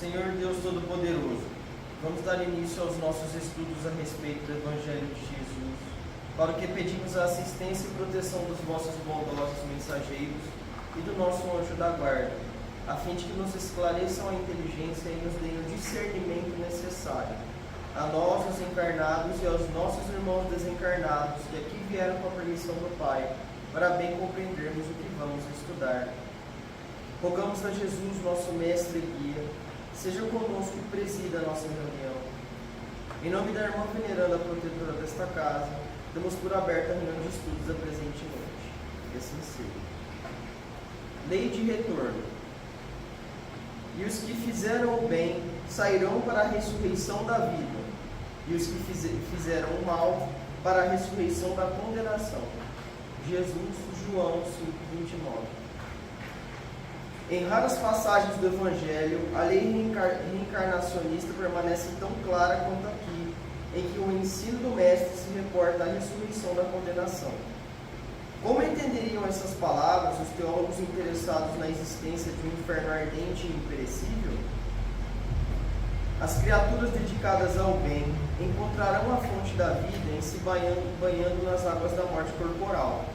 Senhor Deus Todo-Poderoso, vamos dar início aos nossos estudos a respeito do Evangelho de Jesus, para o que pedimos a assistência e proteção dos vossos bondosos mensageiros e do nosso anjo da guarda, a fim de que nos esclareçam a inteligência e nos deem o discernimento necessário, a nós, os encarnados, e aos nossos irmãos desencarnados, que aqui vieram com a permissão do Pai, para bem compreendermos o que vamos estudar. Rogamos a Jesus, nosso mestre e guia, seja conosco e presida a nossa reunião. Em nome da irmã veneranda protetora desta casa, damos por aberta a reunião de estudos da presente noite. Que assim seja. Lei de retorno. E os que fizeram o bem sairão para a ressurreição da vida, e os que fizeram o mal para a ressurreição da condenação. Jesus, João 5:29. Em raras passagens do Evangelho, a lei reencarnacionista permanece tão clara quanto aqui, em que o ensino do Mestre se reporta à ressurreição da condenação. Como entenderiam essas palavras os teólogos interessados na existência de um inferno ardente e imperecível? As criaturas dedicadas ao bem encontrarão a fonte da vida em se banhando nas águas da morte corporal.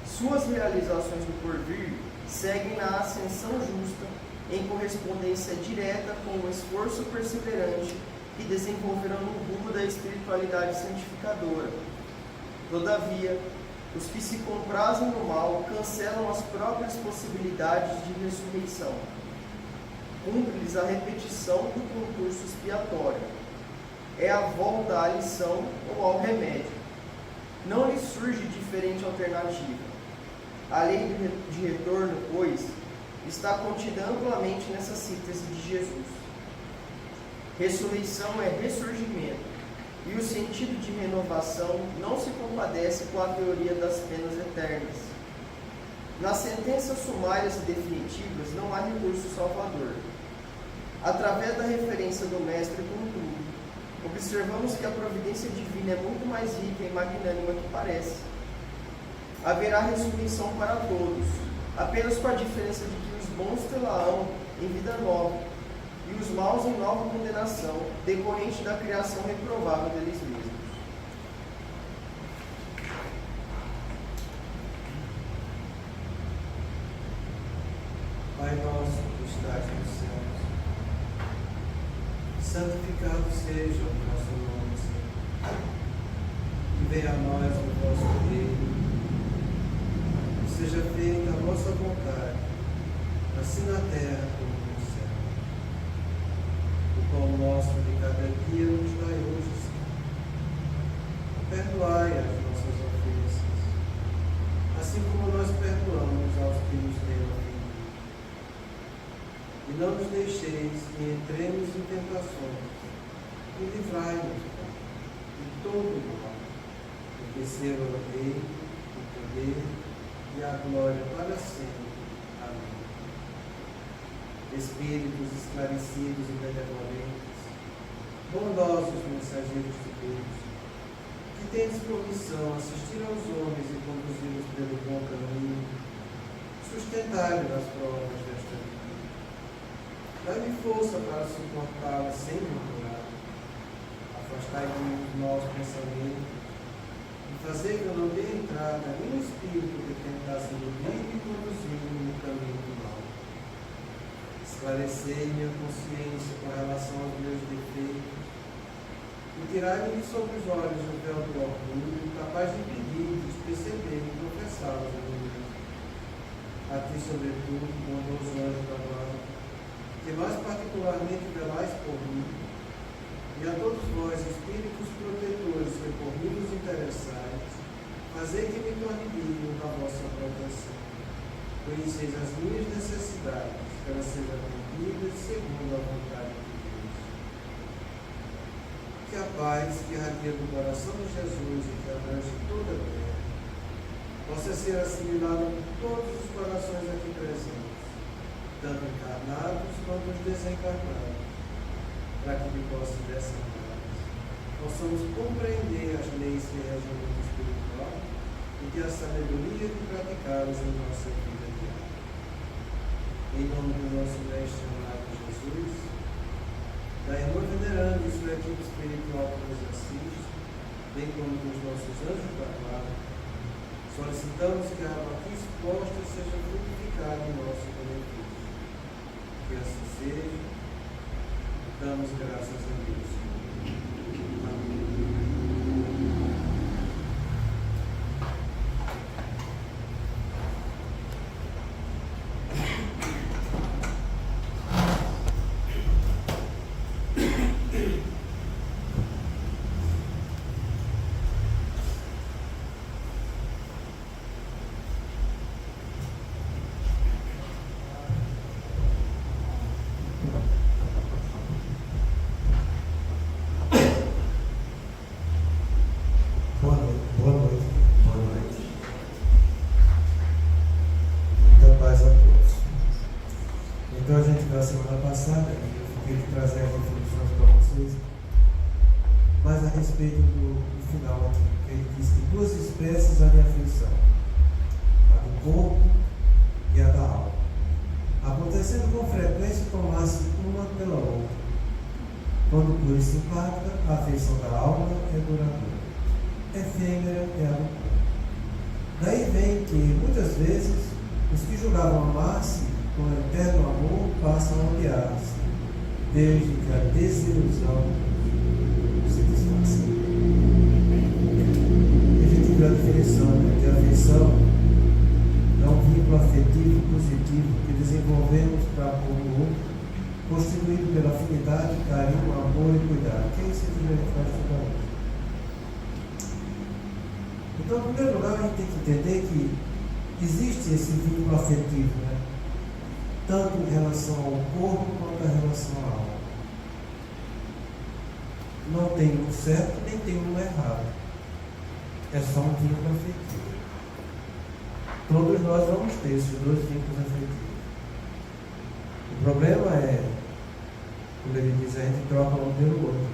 Suas realizações do porvir seguem na ascensão justa, em correspondência direta com o esforço perseverante que desenvolverão no rumo da espiritualidade santificadora. Todavia, os que se comprazem no mal cancelam as próprias possibilidades de ressurreição. Cumpre-lhes a repetição do concurso expiatório. É a volta à lição ou ao remédio. Não lhes surge diferente alternativa. A lei de retorno, pois, está contida amplamente nessa síntese de Jesus. Ressurreição é ressurgimento, e o sentido de renovação não se compadece com a teoria das penas eternas. Nas sentenças sumárias e definitivas não há recurso salvador. Através da referência do Mestre, contudo, observamos que a providência divina é muito mais rica e magnânima que parece. Haverá ressurreição para todos, apenas com a diferença de que os bons tê-la-ão em vida nova, e os maus em nova condenação, decorrente da criação reprovável deles mesmos. Pai nosso que estás nos céus, santificado seja o vosso nome, Senhor. Que venha a nós o vosso reino. Seja feita a vossa vontade, assim na terra como no céu. O pão nosso de cada dia nos dai hoje, Senhor. Perdoai as nossas ofensas, assim como nós perdoamos aos que nos têm ofendido. E não nos deixeis que entremos em tentações, e livrai-nos de todo o mal, porque seu é o reino, o poder e a glória para sempre. Amém. Espíritos esclarecidos e benevolentes, bondosos mensageiros de Deus, que tendes por missão assistir aos homens e conduzi-los pelo bom caminho, sustentai-me nas provas desta vida. Dai-me força para suportá-las sem murmurar. Afastai de mim os maus pensamentos, fazer que eu não dê entrada a nenhum espírito que tentasse iludir e conduzir-me no caminho do mal. Esclarecei minha consciência com relação aos meus defeitos e tirai-me sobre os olhos o véu do orgulho, capaz de impedir-vos perceber e confessá-los a mim mesmo. A ti, sobretudo, bondoso anjo da guarda, que mais particularmente velais por mim, e a todos vós, espíritos protetores que por mim vos interessais, fazei que me torne digno da vossa proteção. Conheceis as minhas necessidades, que elas sejam atendidas segundo a vontade de Deus. Que a paz que irradia do coração de Jesus e que abrange toda a terra, possa ser assimilada por todos os corações aqui presentes, tanto encarnados quanto os desencarnados, para que de posse dessa paz possamos compreender as leis que regem o mundo espiritual e ter a sabedoria de praticá-las em nossa vida diária. Em nome do nosso mestre amado Jesus, da irmã veneranda e sua equipe espiritual que nos assiste, bem como dos nossos anjos da guarda, solicitamos que a água aqui exposta seja frutificada em nosso benefício. Que assim seja, damos graças a Deus. Amém. Semana passada, eu fiquei de trazer as reflexões para vocês, mas a respeito do final aqui, que ele diz que duas espécies há de afeição, a do corpo e a da alma, acontecendo com frequência tomar-se uma pela outra. Quando pura e simpática, a afeição da alma é duradoura, efêmera é a do corpo. Daí vem que, muitas vezes, os que julgavam amar-se com eterno amor passam a odiar-se, desde que a desilusão se desfaça. E a gente viu a definição, né? Que a afeição é um vínculo afetivo positivo que desenvolvemos para com o outro, constituído pela afinidade, carinho, amor e cuidado. Que é isso que a gente faz toda hora. Então, em primeiro lugar, a gente tem que entender que existe esse vínculo afetivo, né? Tanto em relação ao corpo quanto em relação à alma. Não tem um certo nem tem um errado. É só um vínculo afetivo. Todos nós vamos ter esses dois vínculos afetivos. O problema é, como ele diz, a gente troca um pelo outro.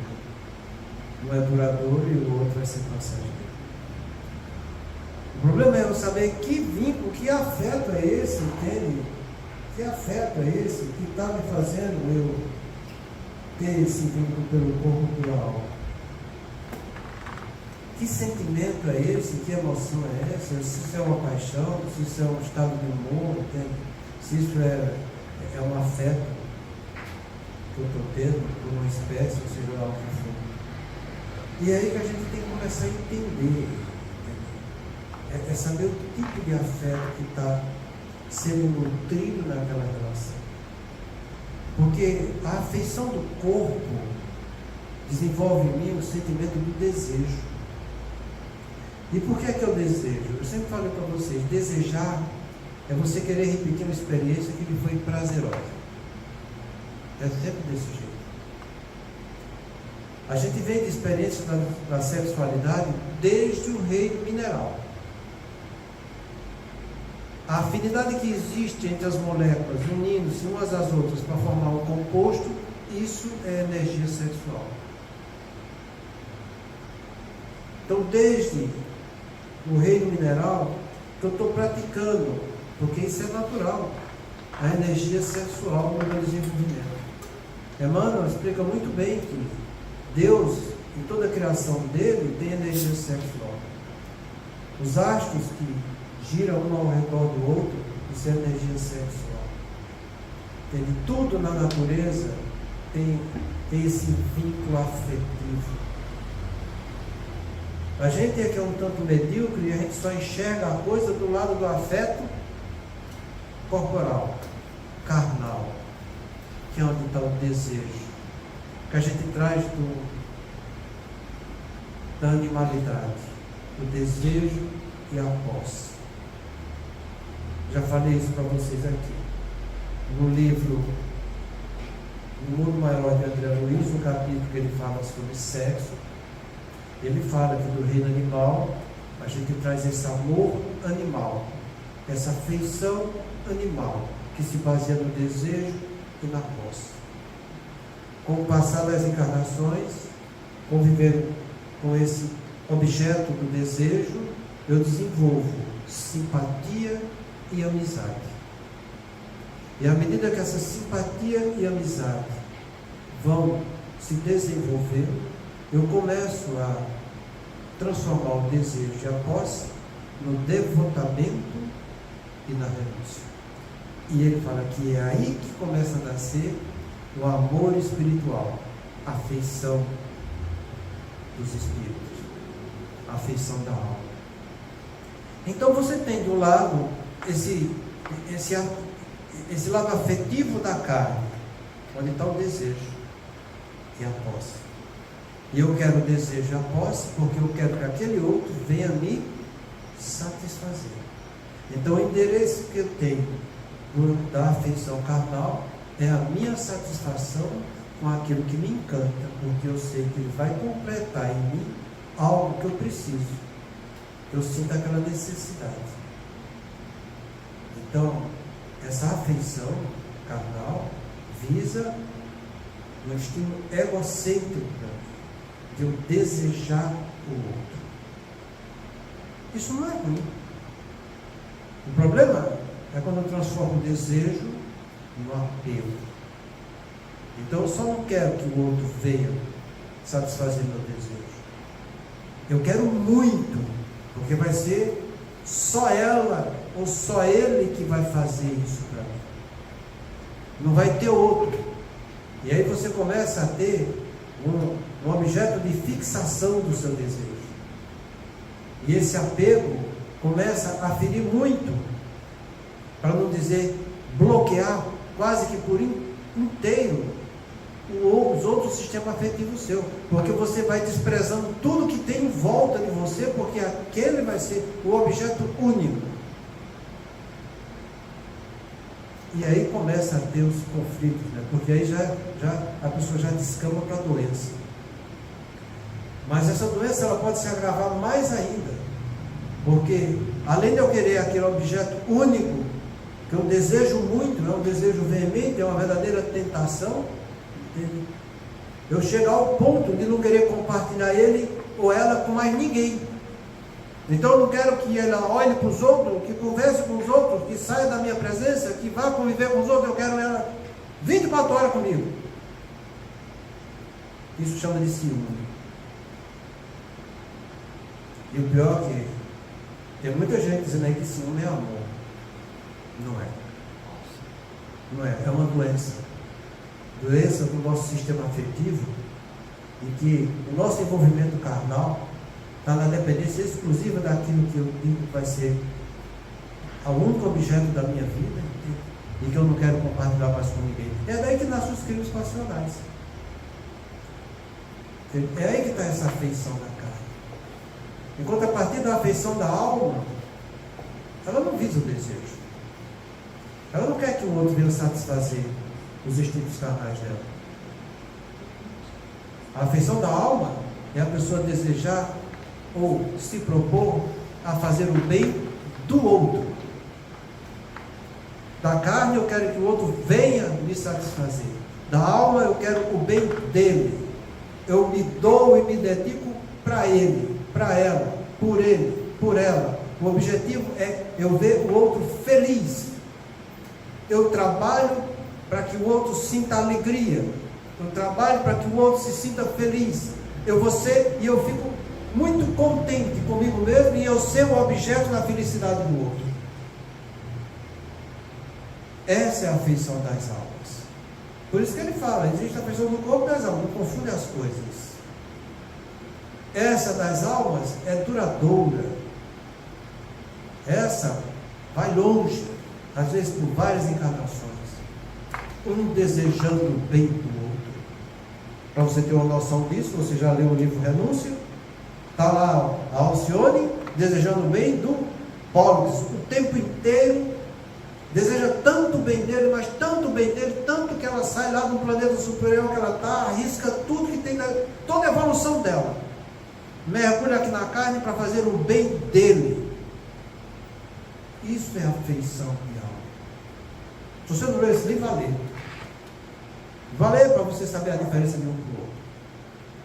Um é duradouro e o outro vai ser passageiro. O problema é eu saber que vínculo, que afeto é esse, entende? Que afeto é esse que está me fazendo eu ter esse vínculo pelo corpo e pela alma? Que sentimento é esse? Que emoção é essa? Se isso é uma paixão, se isso é um estado de humor, entende? Se isso é um afeto que eu estou tendo por uma espécie, ou seja lá o que for. E é aí que a gente tem que começar a entender, é saber o tipo de afeto que está sendo nutrido naquela relação. Porque a afeição do corpo desenvolve em mim o sentimento do desejo. E por que é que eu desejo? Eu sempre falei para vocês, desejar é você querer repetir uma experiência que lhe foi prazerosa. É sempre desse jeito. A gente vem de experiência da sexualidade desde o reino mineral. A afinidade que existe entre as moléculas unindo-se umas às outras para formar um composto, isso é energia sexual. Então, desde o reino mineral, que eu estou praticando, porque isso é natural, a energia sexual no meu desenvolvimento. Emmanuel explica muito bem que Deus, em toda a criação dele, tem energia sexual. Os astros que giram um ao redor do outro, isso é energia sexual. Entende? Tudo na natureza tem esse vínculo afetivo. A gente é que é um tanto medíocre e a gente só enxerga a coisa do lado do afeto corporal, carnal, que é onde está o desejo, que a gente traz da animalidade, o desejo e a posse. Já falei isso para vocês aqui. No livro O Mundo Maior de André Luiz, no capítulo que ele fala sobre sexo, ele fala que do reino animal a gente traz esse amor animal, essa afeição animal, que se baseia no desejo e na posse. Com o passar das encarnações, convivendo com esse objeto do desejo, eu desenvolvo simpatia e amizade. E à medida que essa simpatia e amizade vão se desenvolver, eu começo a transformar o desejo e a posse no devotamento e na renúncia. E ele fala que é aí que começa a nascer o amor espiritual, a afeição dos espíritos, a afeição da alma. Então você tem do lado esse lado afetivo da carne, onde está o desejo e a posse. E eu quero o desejo e a posse porque eu quero que aquele outro venha me satisfazer. Então o endereço que eu tenho da afeição carnal é a minha satisfação com aquilo que me encanta, porque eu sei que ele vai completar em mim algo que eu preciso. Eu sinto aquela necessidade. Então, essa afeição carnal visa um estímulo egocêntrico de eu desejar o outro. Isso não é ruim. O problema é quando eu transformo o desejo no apego. Então eu só não quero que o outro venha satisfazer meu desejo. Eu quero muito, porque vai ser só ela ou só ele que vai fazer isso para mim. Não vai ter outro. E aí você começa a ter um objeto de fixação do seu desejo. E esse apego começa a ferir muito, para não dizer bloquear quase que por inteiro os outros sistemas afetivos seus, porque você vai desprezando tudo que tem em volta de você, porque aquele vai ser o objeto único. E aí começa a ter os conflitos, né? Porque aí a pessoa já descamba para a doença. Mas essa doença ela pode se agravar mais ainda, porque além de eu querer aquele objeto único, que eu desejo muito, é um desejo veemente, é uma verdadeira tentação, entende? Eu chego ao ponto de não querer compartilhar ele ou ela com mais ninguém. Então eu não quero que ela olhe para os outros, que converse com os outros, que saia da minha presença, que vá conviver com os outros. Eu quero ela 24 horas comigo. Isso chama de ciúme. E o pior é que tem muita gente dizendo aí que ciúme é amor. Não é. Não é. É uma doença. Doença do nosso sistema afetivo, e que o nosso envolvimento carnal está na dependência exclusiva daquilo que eu digo que vai ser o único objeto da minha vida e que eu não quero compartilhar mais com ninguém. É daí que nascem os crimes passionais. É aí que está essa afeição da carne. Enquanto a partir da afeição da alma, ela não visa o desejo. Ela não quer que o outro venha satisfazer os instintos carnais dela. A afeição da alma é a pessoa desejar ou se propor a fazer o bem do outro. Da carne eu quero que o outro venha me satisfazer. Da alma eu quero o bem dele. Eu me dou e me dedico para ele, para ela, por ele, por ela. O objetivo é eu ver o outro feliz. Eu trabalho para que o outro sinta alegria. Eu trabalho para que o outro se sinta feliz. Eu vou ser, e eu fico muito contente comigo mesmo e eu ser o objeto da felicidade do outro. Essa é a afeição das almas. Por isso que ele fala, existe a afeição do corpo e das almas, não confunde as coisas. Essa das almas é duradoura. Essa vai longe, às vezes por várias encarnações. Um desejando o bem do outro. Para você ter uma noção disso, você já leu o livro Renúncia? Está lá a Alcione desejando o bem do Pollux o tempo inteiro, deseja tanto o bem dele, mas tanto o bem dele, tanto que ela sai lá do planeta superior que ela está, arrisca tudo que tem, toda a evolução dela, mergulha aqui na carne para fazer o bem dele. Isso é afeição de alma. Se você não leu esse livro, vá ler. Vá ler para você saber a diferença de um para o outro.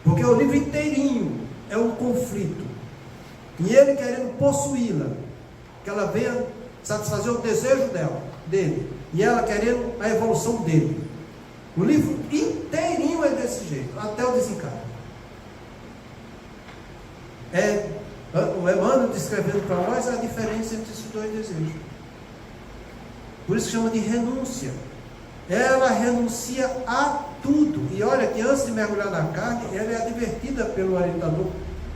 Porque o livro inteirinho é um conflito. E ele querendo possuí-la, que ela venha satisfazer o desejo dele. E ela querendo a evolução dele. O livro inteirinho é desse desse jeito, até o desencarne. O Emmanuel descrevendo para nós a diferença entre esses dois desejos. Por isso que chama de renúncia. Ela renuncia a tudo. E olha que antes de mergulhar na carne, ela é advertida pelo orientador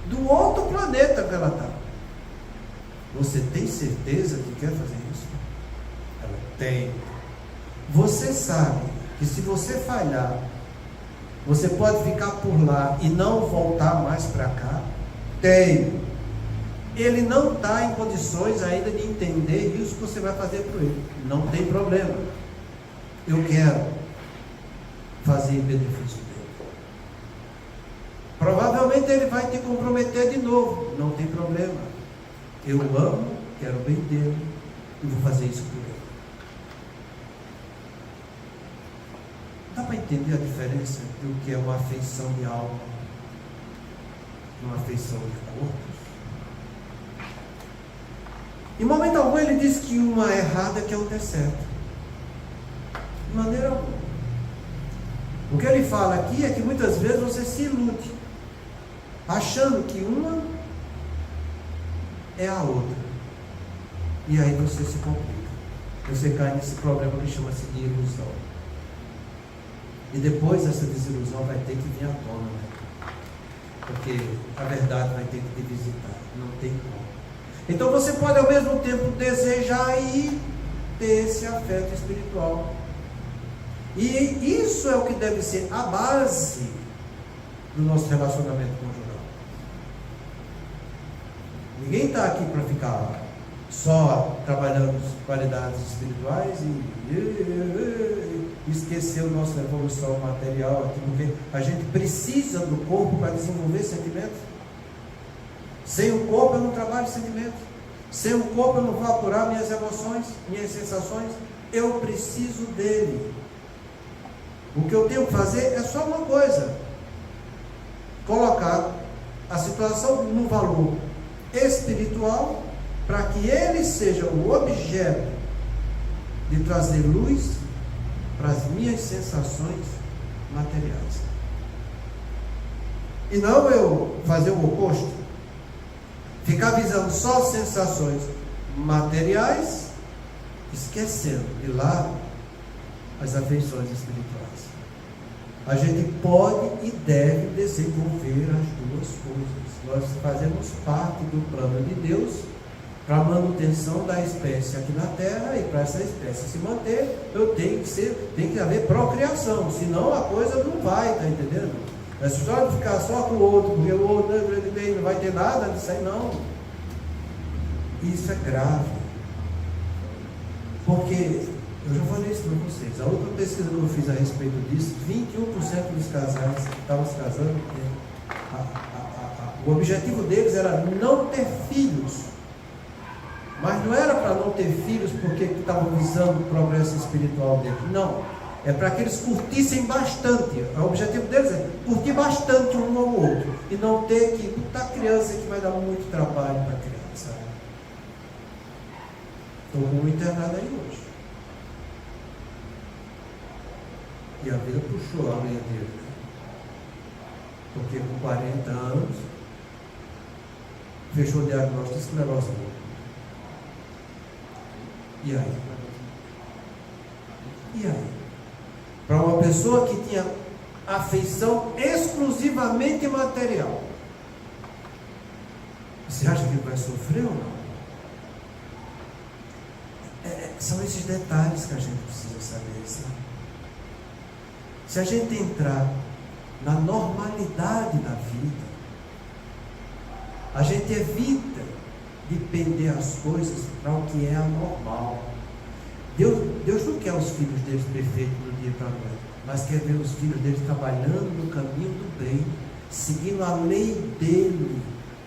do outro planeta que ela está. Você tem certeza que quer fazer isso? Ela tem. Você sabe que se você falhar, você pode ficar por lá e não voltar mais para cá? Tem. Ele não está em condições ainda de entender isso que você vai fazer por ele. Não tem problema. Eu quero fazer em benefício dele. Provavelmente ele vai te comprometer de novo. Não tem problema. Eu amo, quero o bem dele e vou fazer isso por ele. Dá para entender a diferença do que é uma afeição de alma e uma afeição de corpos? Em momento algum ele diz que uma é errada, que a outra é certa. De maneira alguma. O que ele fala aqui é que muitas vezes você se ilude, achando que uma é a outra. E aí você se complica. Você cai nesse problema que chama-se de ilusão. E depois essa desilusão vai ter que vir à tona, né? Porque a verdade vai ter que te visitar. Não tem como. Então você pode ao mesmo tempo desejar e ter esse afeto espiritual. E isso é o que deve ser a base do nosso relacionamento conjugal. Ninguém está aqui para ficar só trabalhando qualidades espirituais e esquecer a nossa evolução material aqui, porque a gente precisa do corpo para desenvolver sentimentos. Sem o corpo eu não trabalho sentimentos. Sem o corpo eu não vou apurar minhas emoções, minhas sensações. Eu preciso dele. O que eu tenho que fazer é só uma coisa: colocar a situação no valor espiritual, para que ele seja o objeto de trazer luz para as minhas sensações materiais. E não eu fazer o oposto, ficar visando só sensações materiais, esquecendo de lado as afeições espirituais. A gente pode e deve desenvolver as duas coisas. Nós fazemos parte do plano de Deus para a manutenção da espécie aqui na Terra, e para essa espécie se manter, tem que haver procriação, senão a coisa não vai, está entendendo? Essa história de ficar só com o outro, porque o outro não vai ter nada disso aí, não. Isso é grave. Porque, eu já falei isso para vocês, a outra pesquisa que eu fiz a respeito disso, 21% dos casais que estavam se casando, o objetivo deles era não ter filhos. Mas não era para não ter filhos porque estavam visando o progresso espiritual deles. Não. É para que eles curtissem bastante. O objetivo deles é curtir bastante um ao outro. E não ter que botar criança que vai dar muito trabalho para a criança. Estou com um internado aí hoje. E a vida puxou a orelha dele. Porque com 40 anos fechou o diagnóstico de esclerose múltipla. E aí? E aí? Para uma pessoa que tinha afeição exclusivamente material, você acha que ele vai sofrer ou não? São esses detalhes que a gente precisa saber, sabe? Se a gente entrar na normalidade da vida, a gente evita de pender as coisas para o que é anormal. Deus não quer os filhos deles perfeitos do dia para a noite, mas quer ver os filhos deles trabalhando no caminho do bem, seguindo a lei dele.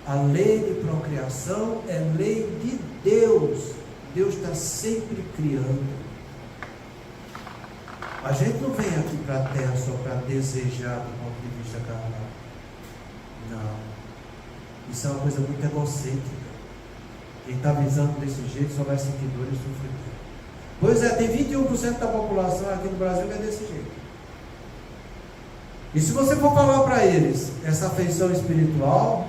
A lei de procriação é lei de Deus. Deus está sempre criando. A gente não vem aqui para a terra só para desejar do ponto de vista carnal. Não. Isso é uma coisa muito egocêntrica. Quem está visando desse jeito só vai sentir dor e sofrimento. Pois é, tem 21% da população aqui no Brasil que é desse jeito. E se você for falar para eles essa afeição espiritual,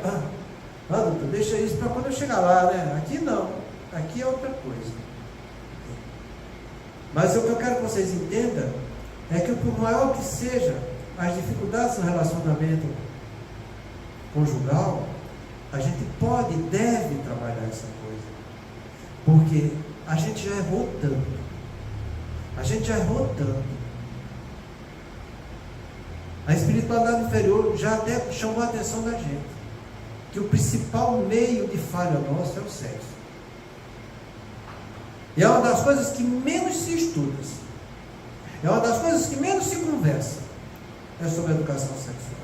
doutor, deixa isso para quando eu chegar lá, né? Aqui não, aqui é outra coisa. Mas o que eu quero que vocês entendam é que, por maior que seja as dificuldades no relacionamento conjugal, a gente pode e deve trabalhar essa coisa, porque a gente já errou tanto. A espiritualidade inferior já até chamou a atenção da gente, que o principal meio de falha nosso é o sexo. E é uma das coisas que menos se estuda, é uma das coisas que menos se conversa, é sobre a educação sexual.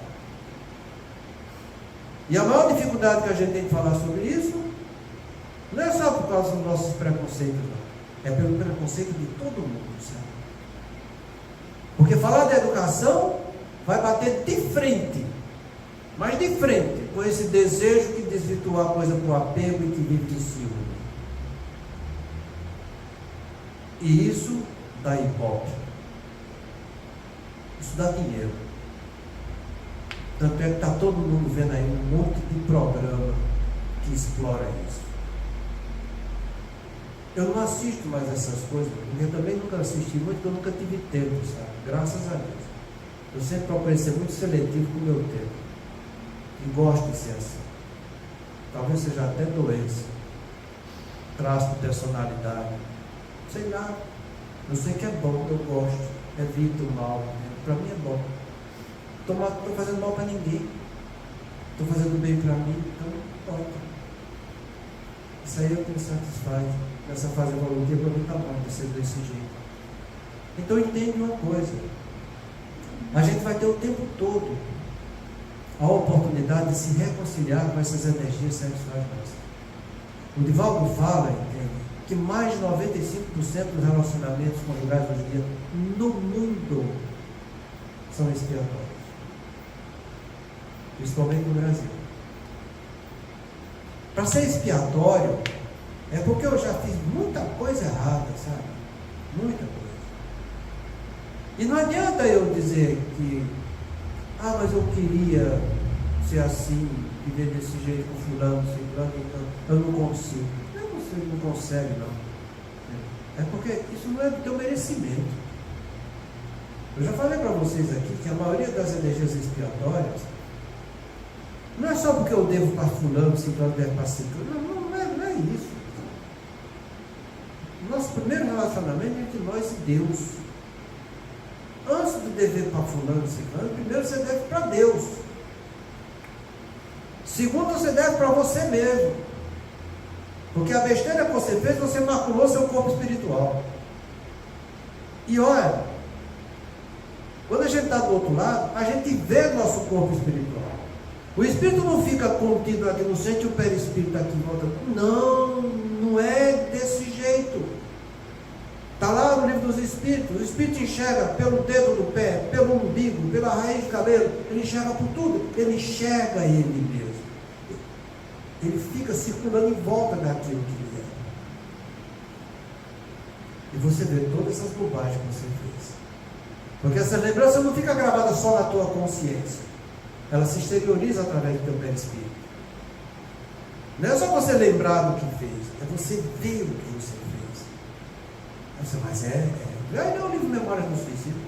E a maior dificuldade que a gente tem de falar sobre isso, não é só por causa dos nossos preconceitos, não. É pelo preconceito de todo mundo, sabe? Porque falar de educação vai bater de frente, mas de frente, com esse desejo que desvirtua a coisa para o apego e que vive de ciúme. E isso dá ibope. Isso dá dinheiro. Tanto é que está todo mundo vendo aí um monte de programa que explora isso. Eu não assisto mais essas coisas, porque eu também nunca assisti muito, porque eu nunca tive tempo, sabe? Graças a Deus. Eu sempre procurei ser muito seletivo com o meu tempo. E gosto de ser assim. Talvez seja até doença, traço de personalidade. Sei lá. Eu sei que é bom, eu gosto. Evito o mal. Para mim é bom. Estou fazendo mal para ninguém. Estou fazendo bem para mim, então não importa. Isso aí é o que me satisfaz. Nessa fase evolutiva, para mim está bom de ser desse jeito. Então entende uma coisa. A gente vai ter o tempo todo a oportunidade de se reconciliar com essas energias sexuais nossas. O Divaldo fala, entende, que mais de 95% dos relacionamentos conjugais hoje em dia no mundo são expiatórios. Principalmente no Brasil. Para ser expiatório, é porque eu já fiz muita coisa errada, sabe? Muita coisa. E não adianta eu dizer que, mas eu queria ser assim, viver desse jeito com fulano, ciclano, então eu não consigo. Você não consegue, não. É porque isso não é do teu merecimento. Eu já falei para vocês aqui que a maioria das energias expiatórias não é só porque eu devo para fulano, ciclano, devo para ciclano. Não é isso. Nosso primeiro relacionamento é entre nós e Deus. Antes de dever para fulano, ciclano, primeiro você deve para Deus. Segundo, você deve para você mesmo. Porque a besteira que você fez, você maculou seu corpo espiritual. E olha, quando a gente está do outro lado, a gente vê nosso corpo espiritual. O espírito não fica contido aqui, não sente o perispírito aqui em volta. Não é desse jeito. Está lá no livro dos espíritos. O espírito enxerga pelo dedo do pé, pelo umbigo, pela raiz de cabelo. Ele enxerga por tudo. Ele enxerga ele mesmo. Ele fica circulando em volta daquilo que ele é. E você vê todas essas bobagens que você fez. Porque essa lembrança não fica gravada só na tua consciência. Ela se exterioriza através do teu perispírito. Não é só você lembrar do que fez, é você ver o que você fez. Mas vê aí o livro Memórias do Suicídio.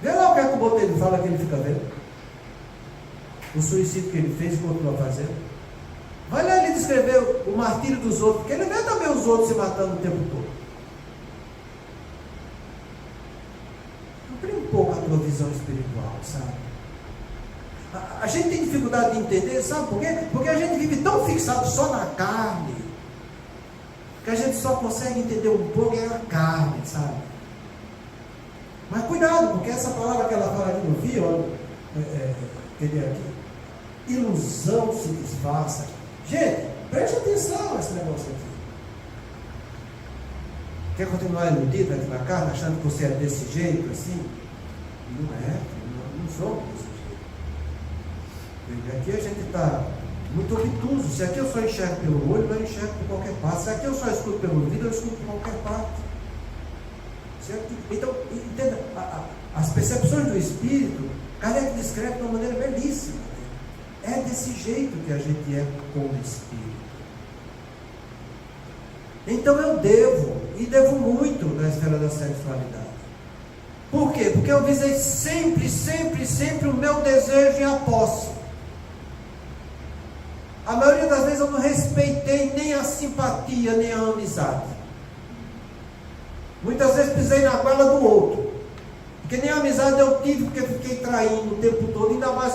Vê lá o que é que o Botelho fala que ele fica vendo. O suicídio que ele fez e continua fazendo. Vai lá ele descrever o martírio dos outros, porque ele vê também os outros se matando o tempo todo. Amplia um pouco a tua visão espiritual, sabe? A gente tem dificuldade de entender, sabe por quê? Porque a gente vive tão fixado só na carne, que a gente só consegue entender um pouco a carne, sabe? Mas cuidado, porque essa palavra que ela fala aqui no fio, entendeu aqui? Ilusão se disfarça. Gente, preste atenção nesse negócio aqui. Quer continuar iludido aqui na carne, achando que você é desse jeito, assim? Não é, não somos desse jeito. Aqui a gente está muito obtuso. Se aqui eu só enxergo pelo olho, eu enxergo por qualquer parte. Se aqui eu só escuto pelo ouvido, eu escuto por qualquer parte. Então, entenda, As percepções do espírito, Kardec descreve de uma maneira belíssima. É desse jeito que a gente é como espírito. Então eu devo, e devo muito na esfera da sexualidade. Por quê? Porque eu visei sempre, sempre, sempre o meu desejo e a posse. A maioria das vezes eu não respeitei nem a simpatia, nem a amizade. Muitas vezes pisei na goela do outro. Porque nem a amizade eu tive, porque fiquei traindo o tempo todo, ainda mais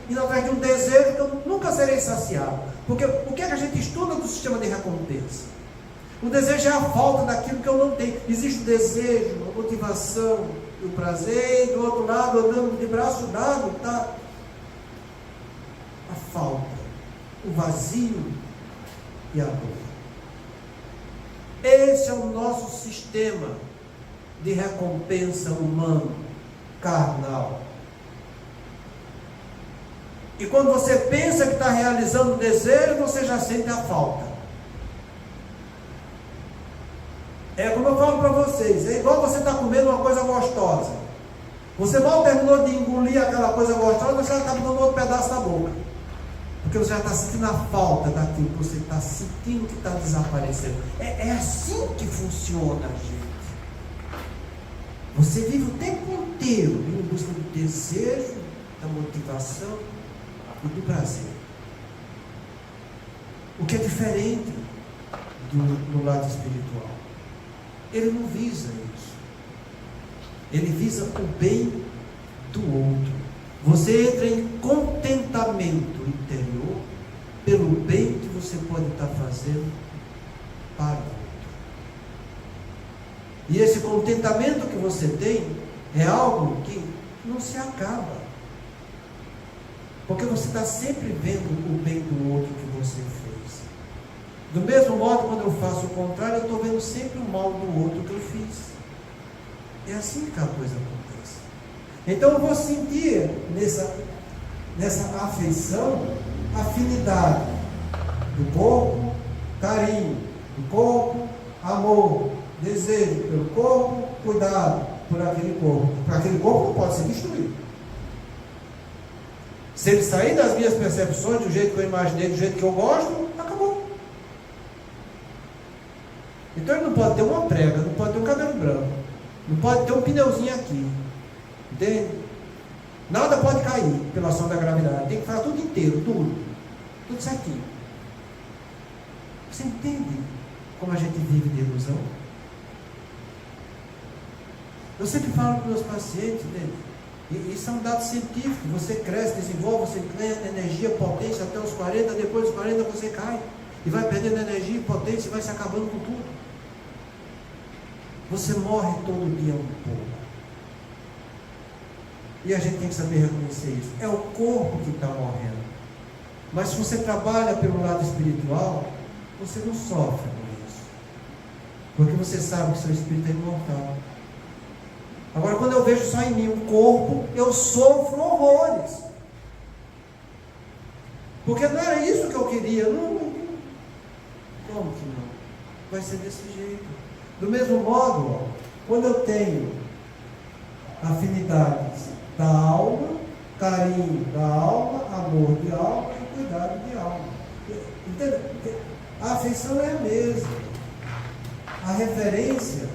indo atrás de um desejo que eu nunca serei saciado. Porque o que é que a gente estuda do sistema de recompensa? O desejo é a falta daquilo que eu não tenho. Existe o desejo, a motivação, o prazer, e do outro lado, andando de braço dado, está a falta, o vazio e a dor. Esse é o nosso sistema de recompensa humano, carnal. E quando você pensa que está realizando o desejo, você já sente a falta. É como eu falo para vocês, é igual você está comendo uma coisa gostosa. Você mal terminou de engolir aquela coisa gostosa, você já está dando outro pedaço na boca. Porque você já está sentindo a falta daquilo que você está sentindo que está desaparecendo. É assim que funciona, gente. Você vive o tempo inteiro em busca do desejo, da motivação e do prazer. O que é diferente do lado espiritual. Ele não visa isso. Ele visa o bem do outro. Você entra em contentamento interior pelo bem que você pode estar fazendo para o outro. E esse contentamento que você tem é algo que não se acaba. Porque você está sempre vendo o bem do outro que você fez. Do mesmo modo, quando eu faço o contrário, eu estou vendo sempre o mal do outro que eu fiz. É assim que a coisa acontece. Então eu vou sentir nessa afeição, afinidade do corpo, carinho do corpo, amor, desejo pelo corpo, cuidado por aquele corpo. Porque aquele corpo não pode ser destruído. Se ele sair das minhas percepções do jeito que eu imaginei, do jeito que eu gosto, acabou. Então ele não pode ter uma prega, não pode ter um cabelo branco, não pode ter um pneuzinho aqui. Entende? Nada pode cair pela ação da gravidade. Tem que ficar tudo inteiro, tudo certinho. Você entende como a gente vive de ilusão? Eu sempre falo para os meus pacientes, né? E isso é um dado científico. Você cresce, desenvolve, você ganha energia, potência até os 40, depois dos 40 você cai. E vai perdendo energia e potência e vai se acabando com tudo. Você morre todo dia um pouco. E a gente tem que saber reconhecer isso. É o corpo que está morrendo. Mas se você trabalha pelo lado espiritual, você não sofre com isso. Porque você sabe que seu espírito é imortal. Agora, quando eu vejo só em mim um corpo, eu sofro horrores. Porque não era isso que eu queria. Não. Como que não? Vai ser desse jeito. Do mesmo modo, quando eu tenho afinidades da alma, carinho da alma, amor de alma e cuidado de alma. Entende? A afeição é a mesma. A referência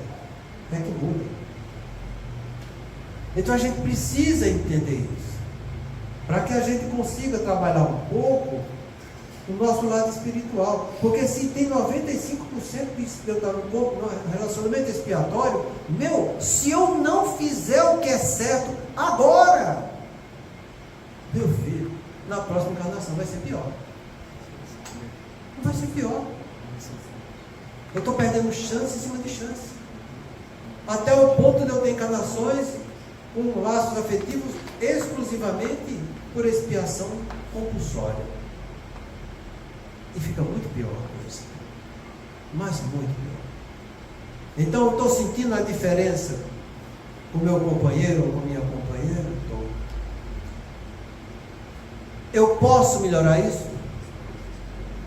é que muda. Então a gente precisa entender isso, para que a gente consiga trabalhar um pouco o nosso lado espiritual. Porque se tem 95% de estar no corpo, no relacionamento expiatório, se eu não fizer o que é certo agora, meu filho, na próxima encarnação vai ser pior. Não vai ser pior. Eu estou perdendo chance em cima de chance. Até o ponto de eu ter encarnações com laços afetivos exclusivamente por expiação compulsória. E fica muito pior a coisa. Mas muito pior. Então eu estou sentindo a diferença com o meu companheiro ou com a minha companheira? Estou. Eu posso melhorar isso?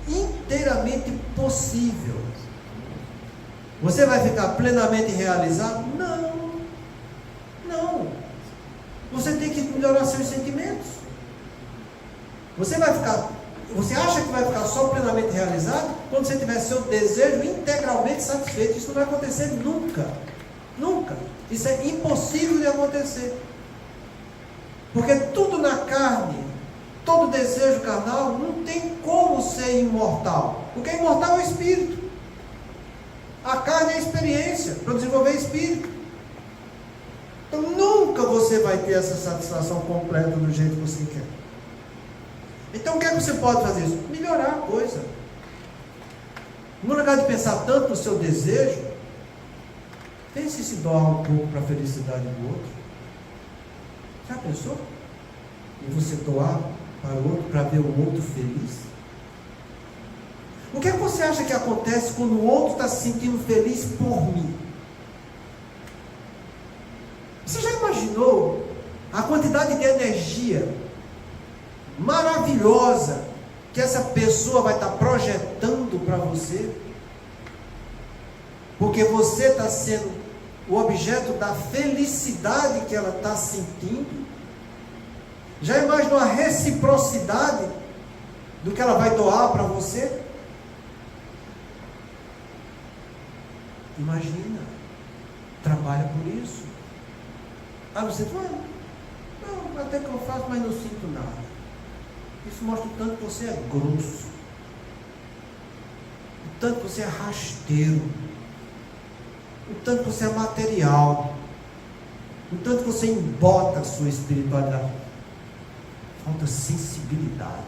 Inteiramente possível. Você vai ficar plenamente realizado? Não. Você tem que melhorar seus sentimentos. Você acha que vai ficar só plenamente realizado quando você tiver seu desejo integralmente satisfeito. Isso não vai acontecer nunca. Nunca. Isso é impossível de acontecer. Porque tudo na carne, todo desejo carnal, não tem como ser imortal. O que é imortal é o espírito. A carne é a experiência para desenvolver espírito. Então nunca você vai ter essa satisfação completa do jeito que você quer. Então o que é que você pode fazer isso? Melhorar a coisa. No lugar de pensar tanto no seu desejo, pense em se doar um pouco para a felicidade do outro. Já pensou? E você doar para o outro, para ver o outro feliz? O que é que você acha que acontece quando o outro está se sentindo feliz por mim? Você já imaginou a quantidade de energia maravilhosa que essa pessoa vai estar projetando para você? Porque você está sendo o objeto da felicidade que ela está sentindo. Já imaginou a reciprocidade do que ela vai doar para você? Imagina, trabalha por isso. Ah, você fala, não, até que eu faço, mas não sinto nada. Isso mostra o tanto que você é grosso, o tanto que você é rasteiro, o tanto que você é material, o tanto que você embota a sua espiritualidade. Falta sensibilidade.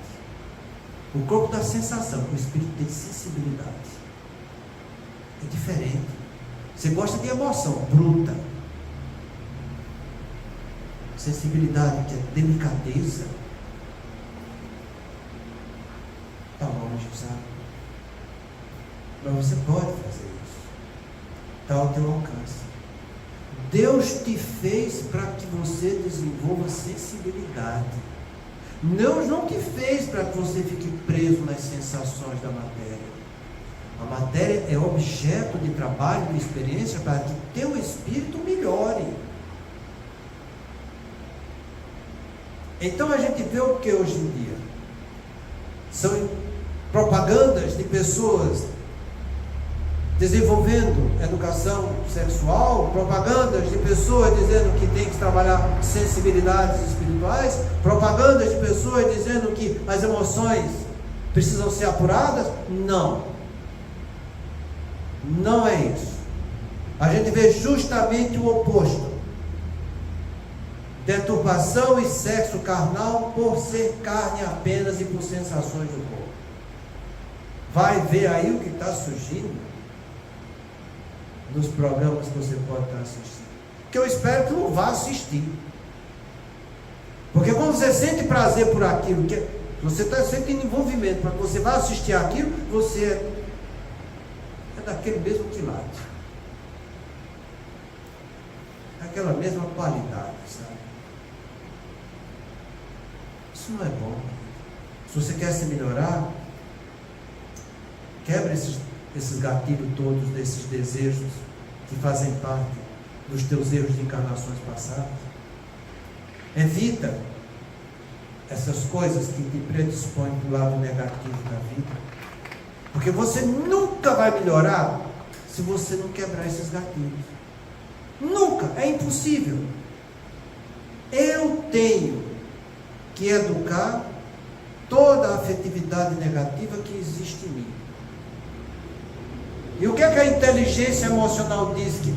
O corpo dá sensação, o espírito tem sensibilidade. É diferente. Você gosta de emoção bruta. Sensibilidade, que é delicadeza. Está longe, sabe? Mas você pode fazer isso. Está ao teu alcance. Deus te fez para que você desenvolva sensibilidade. Deus não te fez para que você fique preso nas sensações da matéria. A matéria é objeto de trabalho, de experiência, para que teu espírito melhore. Então a gente vê o que hoje em dia? São propagandas de pessoas desenvolvendo educação sexual, propagandas de pessoas dizendo que tem que trabalhar sensibilidades espirituais, propagandas de pessoas dizendo que as emoções precisam ser apuradas. Não. Não é isso. A gente vê justamente o oposto. Deturpação e sexo carnal por ser carne apenas e por sensações do corpo. Vai ver aí o que está surgindo dos programas que você pode estar assistindo. Que eu espero que não vá assistir. Porque quando você sente prazer por aquilo, que você está sentindo envolvimento para que você vá assistir aquilo, você é daquele mesmo quilate. Aquela mesma qualidade, sabe? Isso não é bom. Se você quer se melhorar, quebra esses gatilhos todos, desses desejos que fazem parte dos teus erros de encarnações passadas. Evita essas coisas que te predispõem para o lado negativo da vida. Porque você nunca vai melhorar se você não quebrar esses gatilhos. Nunca, é impossível. Eu tenho que educar toda a afetividade negativa que existe em mim. E o que é que a inteligência emocional diz que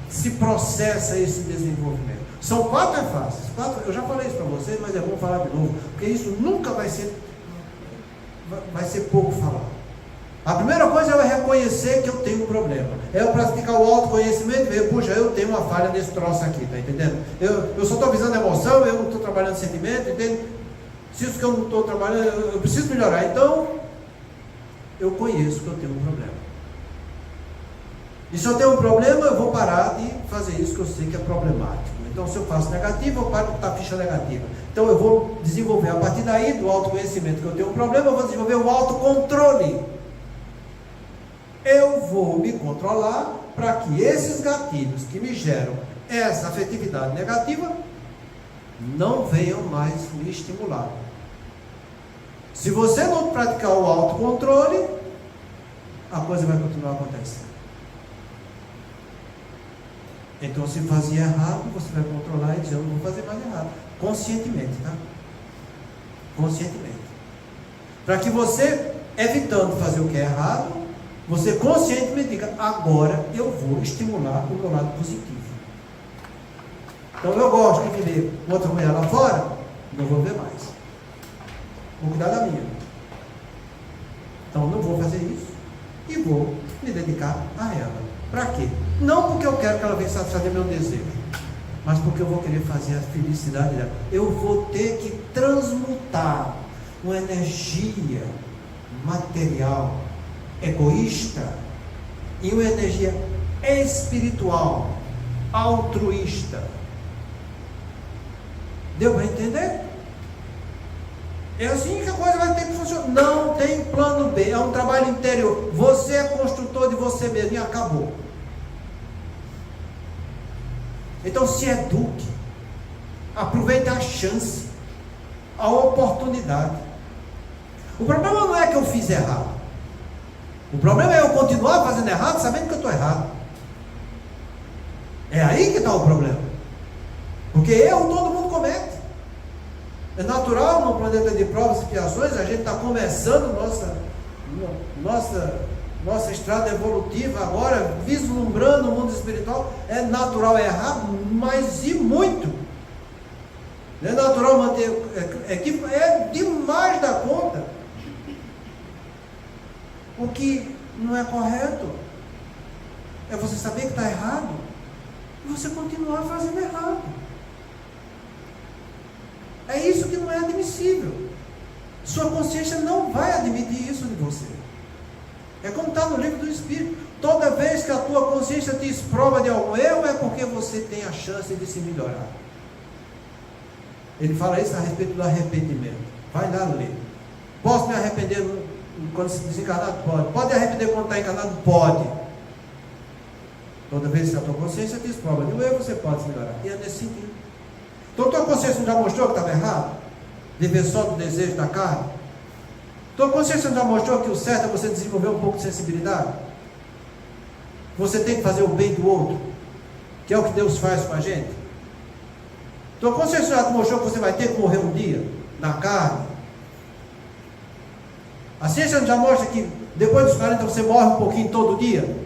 se processa esse desenvolvimento? São 4 fases. Eu já falei isso para vocês, mas é bom falar de novo, porque isso nunca vai ser pouco falado. A primeira coisa é eu reconhecer que eu tenho um problema. É eu praticar o autoconhecimento e ver, puxa, eu tenho uma falha nesse troço aqui, tá entendendo? Eu só estou visando emoção, eu não estou trabalhando sentimento, entende? Se isso que eu não estou trabalhando, eu preciso melhorar. Então, eu conheço que eu tenho um problema. E se eu tenho um problema, eu vou parar de fazer isso que eu sei que é problemático. Então, se eu faço negativo, eu paro de botar ficha negativa. Então, eu vou desenvolver, a partir daí, do autoconhecimento que eu tenho um problema, eu vou desenvolver o autocontrole. Eu vou me controlar para que esses gatilhos que me geram essa afetividade negativa não venham mais me estimular. Se você não praticar o autocontrole, a coisa vai continuar acontecendo. Então, se fazia errado, você vai controlar e dizer, eu não vou fazer mais errado. Conscientemente, tá? Conscientemente. Para que você, evitando fazer o que é errado, você conscientemente diga, agora eu vou estimular o meu lado positivo. Então, eu gosto de ver outra mulher lá fora, não vou ver mais. Vou cuidar da minha. Então, não vou fazer isso e vou me dedicar a ela. Para quê? Não porque eu quero que ela venha satisfazer meu desejo, mas porque eu vou querer fazer a felicidade dela. Eu vou ter que transmutar uma energia material egoísta em uma energia espiritual altruísta. Deu para entender? É assim que a coisa vai ter que funcionar. Não tem plano B, é um trabalho interior. Você é construtor de você mesmo e acabou. Então se eduque, aproveite a chance, a oportunidade. O problema não é que eu fiz errado. O problema é eu continuar fazendo errado, sabendo que eu estou errado. É aí que está o problema. Porque erro todo mundo comete. É natural no planeta de provas e expiações, a gente está começando nossa estrada evolutiva agora, vislumbrando o mundo espiritual. É natural errar, mas e muito. Não é natural manter equívoco, é demais da conta. O que não é correto é você saber que está errado e você continuar fazendo errado. É isso que não é admissível. Sua consciência não vai admitir isso de você. É como está no livro do Espírito. Toda vez que a tua consciência te exprova de algum erro, é porque você tem a chance de se melhorar. Ele fala isso a respeito do arrependimento. Vai lá ler. Posso me arrepender quando se desencarnar? Pode. Pode arrepender quando está encarnado? Pode. Toda vez que a tua consciência te exprova de um erro, você pode se melhorar. E é nesse sentido. Então, tua consciência não já mostrou que estava errado? Viver só do desejo da carne? Tua consciência não já mostrou que o certo é você desenvolver um pouco de sensibilidade? Você tem que fazer o bem do outro, que é o que Deus faz com a gente. Tua consciência já te mostrou que você vai ter que morrer um dia, na carne? A ciência já mostra que depois dos 40 você morre um pouquinho todo dia?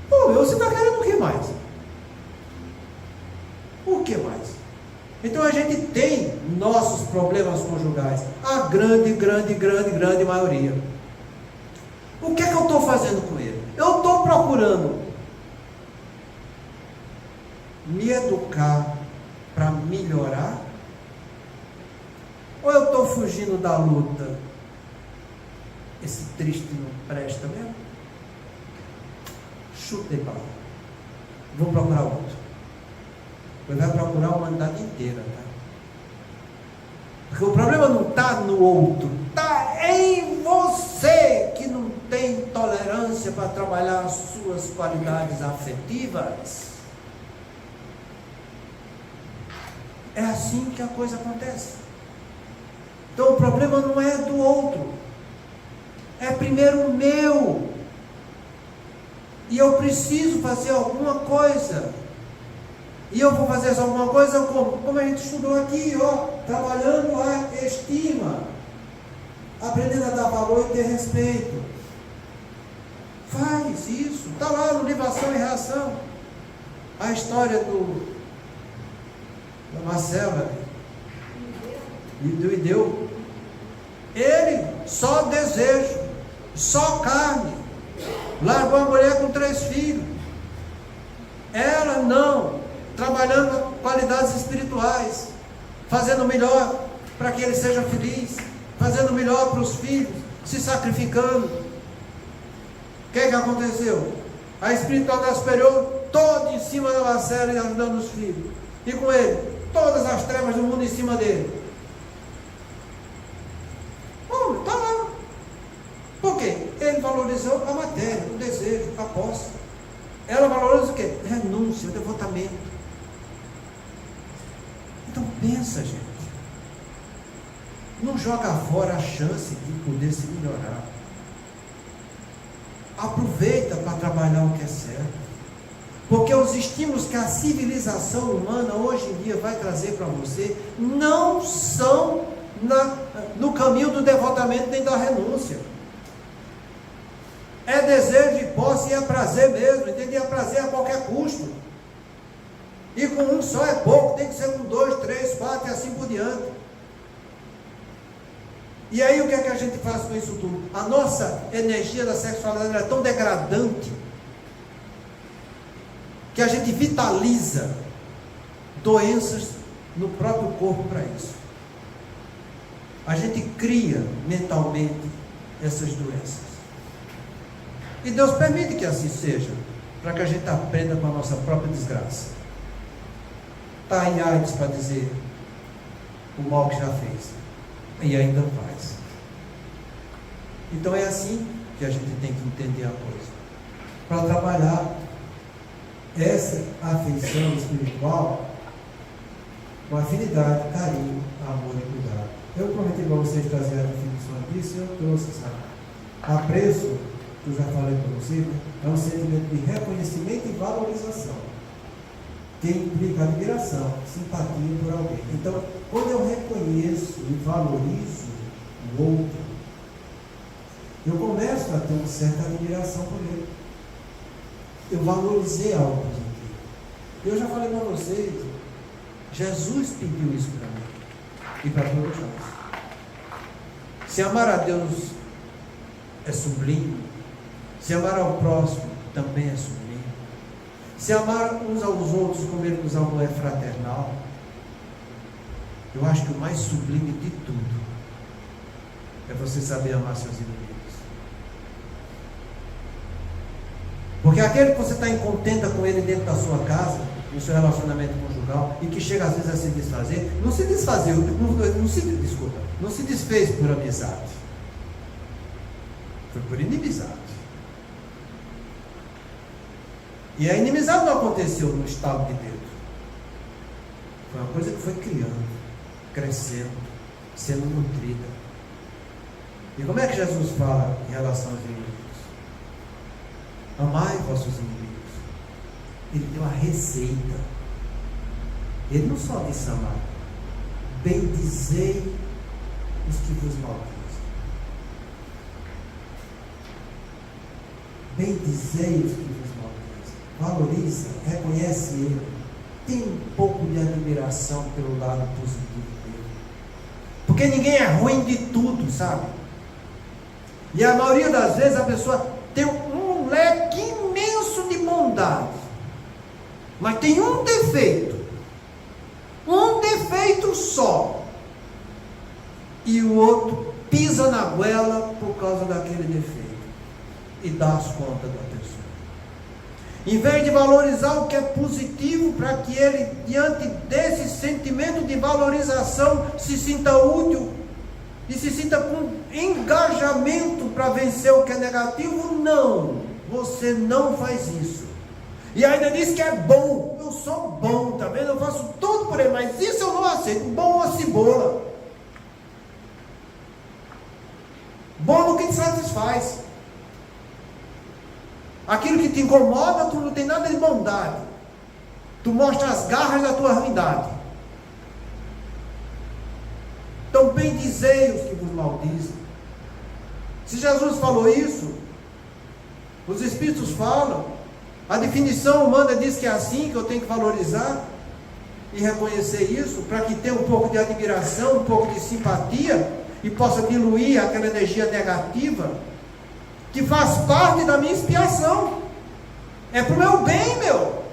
Pô, você está querendo o que mais? O que mais? Então a gente tem nossos problemas conjugais, a grande maioria. O que é que eu estou fazendo com ele? Eu estou procurando me educar para melhorar? Ou eu estou fugindo da luta? Esse triste não presta mesmo? Chutei para lá. Vou procurar outro. Você vai procurar a humanidade inteira, tá? Porque o problema não está no outro, está em você que não tem tolerância para trabalhar as suas qualidades afetivas. É assim que a coisa acontece. Então o problema não é do outro, é primeiro meu. E eu preciso fazer alguma coisa. E eu vou fazer alguma coisa como a gente estudou aqui, ó, trabalhando a estima, aprendendo a dar valor e ter respeito. Faz isso. Está lá no livro Ação e Reação. A história da Marcela e do Ideu. Ele, só desejo, só carne. Largou a mulher com 3 filhos. Ela não. Trabalhando qualidades espirituais, fazendo o melhor para que ele seja feliz, fazendo o melhor para os filhos, se sacrificando. O que aconteceu? A espiritualidade superior toda em cima da Marcela e ajudando os filhos, e com ele, todas as trevas do mundo em cima dele. Está lá. Por quê? Ele valorizou a matéria, o desejo, a posse. Ela valoriza o quê? Renúncia, o devotamento. Pensa, gente. Não joga fora a chance de poder se melhorar. Aproveita para trabalhar o que é certo. Porque os estímulos que a civilização humana hoje em dia vai trazer para você não são no caminho do devotamento nem da renúncia. É desejo de posse e é prazer mesmo, entendeu? É prazer a qualquer custo. E com um só é pouco, tem que ser com 2, 3, 4 e assim por diante. E aí o que é que a gente faz com isso tudo? A nossa energia da sexualidade é tão degradante que a gente vitaliza doenças no próprio corpo para isso. A gente cria mentalmente essas doenças. E Deus permite que assim seja, para que a gente aprenda com a nossa própria desgraça. Está aí AIDS para dizer o mal que já fez. E ainda faz. Então é assim que a gente tem que entender a coisa. Para trabalhar essa afeição espiritual com afinidade, carinho, amor e cuidado. Eu prometi para vocês trazer a definição disso e eu trouxe, sabe? Apreço, que eu já falei para vocês, né? É um sentimento de reconhecimento e valorização, que implica admiração, simpatia por alguém. Então, quando eu reconheço e valorizo o outro, eu começo a ter uma certa admiração por ele. Eu valorizei algo positivo. Eu já falei para vocês, Jesus pediu isso para mim e para todos nós. Se amar a Deus é sublime, se amar ao próximo também é sublime. Se amar uns aos outros como Ele nos amou é fraternal. Eu acho que o mais sublime de tudo é você saber amar seus inimigos. Porque aquele que você está em contenda com ele dentro da sua casa, no seu relacionamento conjugal, e que chega às vezes a se desfazer, não se desfez por amizade. Foi por inimizade. E a inimizade não aconteceu no estalo de dedo. Foi uma coisa que foi criando, crescendo, sendo nutrida. E como é que Jesus fala em relação aos inimigos? Amai vossos inimigos. Ele deu a receita. Ele não só disse amar. Bendizei os que vos maldizem. Bendizei os que vos maldizem. Valoriza, reconhece ele. Tem um pouco de admiração pelo lado positivo dele. Porque ninguém é ruim de tudo, sabe? E a maioria das vezes a pessoa tem um leque imenso de bondade, mas tem um defeito só, e o outro pisa na goela por causa daquele defeito e dá as contas da pessoa. Em vez de valorizar o que é positivo, para que ele, diante desse sentimento de valorização, se sinta útil e se sinta com engajamento para vencer o que é negativo, não, você não faz isso. E ainda diz que é bom. Eu sou bom, tá vendo? Eu faço tudo por ele, mas isso eu não aceito. Bom a cebola. Bom no que te satisfaz. Aquilo que te incomoda, tu não tem nada de bondade. Tu mostra as garras da tua ruindade. Então, bendizei os que vos maldizem. Se Jesus falou isso, os Espíritos falam, a definição humana diz que é assim que eu tenho que valorizar e reconhecer isso, para que tenha um pouco de admiração, um pouco de simpatia, e possa diluir aquela energia negativa, que faz parte da minha expiação. É para o meu bem, meu.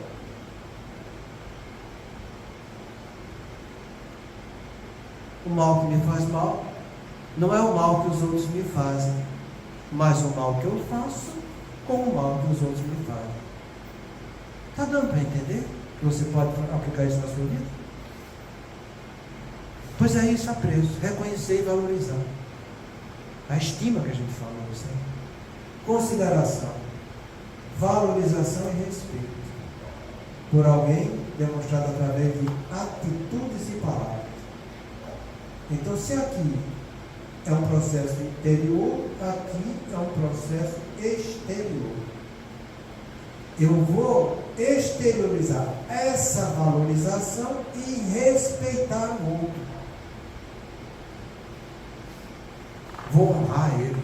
O mal que me faz mal não é o mal que os outros me fazem, mas o mal que eu faço com o mal que os outros me fazem. Está dando para entender que você pode aplicar isso na sua vida? Pois é isso, apreço, reconhecer e valorizar. A estima que a gente falou, sabe? Consideração, valorização e respeito por alguém, demonstrado através de atitudes e palavras. Então, se aqui é um processo interior, aqui é um processo exterior. Eu vou exteriorizar essa valorização e respeitar o outro. Vou honrar ele.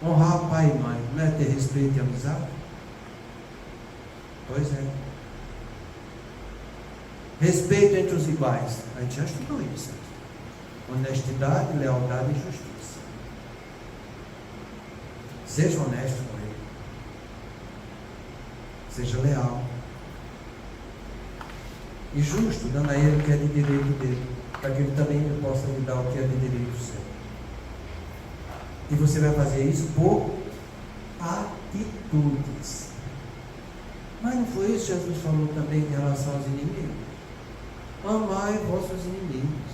Honrar pai e mãe, não é ter respeito e amizade? Pois é. Respeito entre os iguais. A gente já estudou isso. Honestidade, lealdade e justiça. Seja honesto com ele. Seja leal. E justo, dando a ele o que é de direito dele, para que ele também possa lhe dar o que é de direito seu. E você vai fazer isso por atitudes. Mas não foi isso que Jesus falou também em relação aos inimigos? Amai vossos inimigos,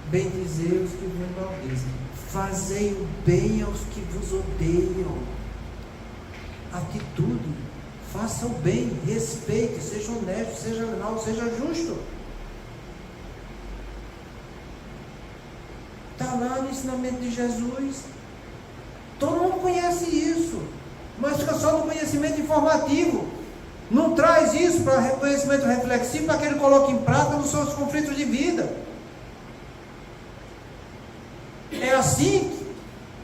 bendizei os que vos maldizem, fazei o bem aos que vos odeiam. Atitude, faça o bem, respeite, seja honesto, seja leal, seja justo. Está lá no ensinamento de Jesus. Todo mundo conhece isso, mas fica só no conhecimento informativo. Não traz isso para conhecimento reflexivo, para que ele coloque em prática nos seus conflitos de vida. É assim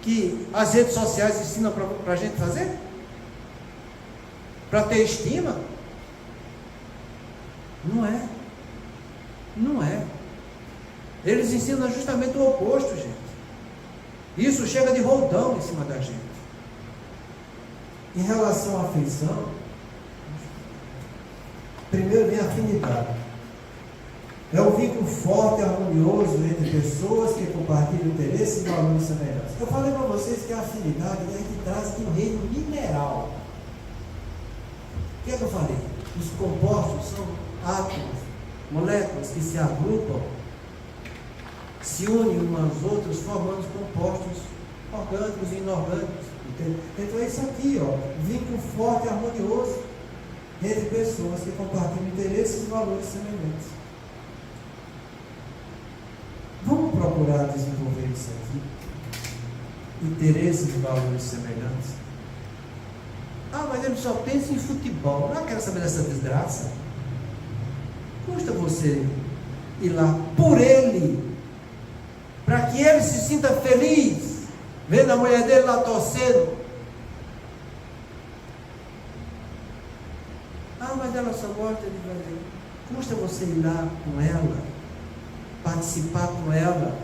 que as redes sociais ensinam para a gente fazer? Para ter estima? Não é. Não é. Eles ensinam justamente o oposto, gente. Isso chega de roldão em cima da gente. Em relação à afeição, primeiro vem a afinidade. É um vínculo forte e harmonioso entre pessoas que compartilham interesses e valores semelhantes. Eu falei para vocês que a afinidade é que traz de um reino mineral. O que é que eu falei? Os compostos são átomos, moléculas que se agrupam, se unem umas às outras, formando compostos orgânicos e inorgânicos. Entende? Então é isso aqui, ó, vínculo forte e harmonioso entre pessoas que compartilham interesses e valores semelhantes. Vamos procurar desenvolver isso aqui? Interesses e valores semelhantes. Ah, mas ele só pensa em futebol. Não quero saber dessa desgraça. Custa você ir lá por ele, para que ele se sinta feliz, vendo a mulher dele lá torcendo. Ah, mas ela só gosta de fazer. Custa você ir lá com ela, participar com ela,